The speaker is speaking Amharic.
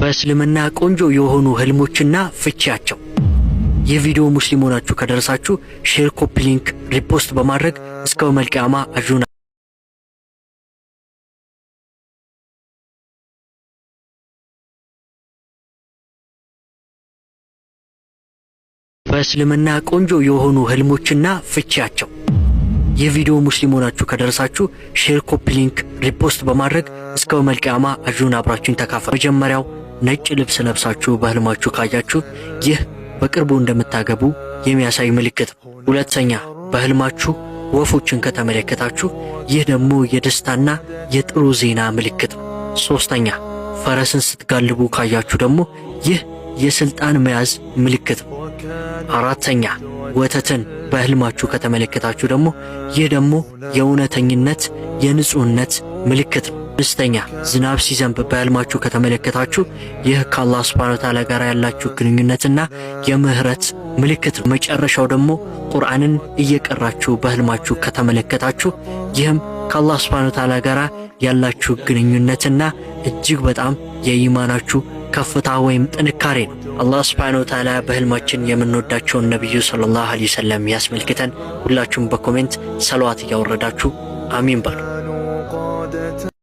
በእስልምና ቆንጆ የሆኑ ህልሞችና ፍቺያቸው። ይህ ቪዲዮ ሙስሊም ሆናችሁ ከደረሳችሁ ሼር፣ ኮፒ ሊንክ፣ ሪፖስት በማድረግ እስከ መልቂያማ አጁና በእስልምና ቆንጆ የሆኑ ህልሞችና ፍቺያቸው። ይህ ቪዲዮ ሙስሊም ሆናችሁ ከደረሳችሁ ሼር፣ ኮፒ ሊንክ፣ ሪፖስት በማድረግ እስከ መልቂያማ አጁና አብራችሁን ተካፈሉ። መጀመሪያው ነጭ ልብስ ለብሳችሁ በህልማችሁ ካያችሁ ይህ በቅርቡ እንደምታገቡ የሚያሳይ ምልክት ነው። ሁለተኛ በህልማችሁ ወፎችን ከተመለከታችሁ ይህ ደግሞ የደስታና የጥሩ ዜና ምልክት ነው። ሶስተኛ ፈረስን ስትጋልቡ ካያችሁ ደግሞ ይህ የስልጣን መያዝ ምልክት ነው። አራተኛ ወተትን በህልማችሁ ከተመለከታችሁ ደግሞ ይህ ደግሞ የእውነተኝነት የንጹህነት ምልክት ነው። አምስተኛ ዝናብ ሲዘንብ በህልማችሁ ከተመለከታችሁ ይህ ከአላህ ሱብሓነሁ ወተዓላ ጋር ያላችሁ ግንኙነትና የምህረት ምልክት ነው። መጨረሻው ደግሞ ቁርአንን እየቀራችሁ በህልማችሁ ከተመለከታችሁ ይህም ከአላህ ሱብሓነሁ ወተዓላ ጋር ያላችሁ ግንኙነትና እጅግ በጣም የኢማናችሁ ከፍታ ወይም ጥንካሬ ነው። አላህ ሱብሓነሁ ወተዓላ በህልማችን የምንወዳቸውን ነብዩ ሰለላሁ ዐለይሂ ወሰለም ያስመልክተን። ሁላችሁም በኮሜንት ሰለዋት እያወረዳችሁ አሚን ባሉ።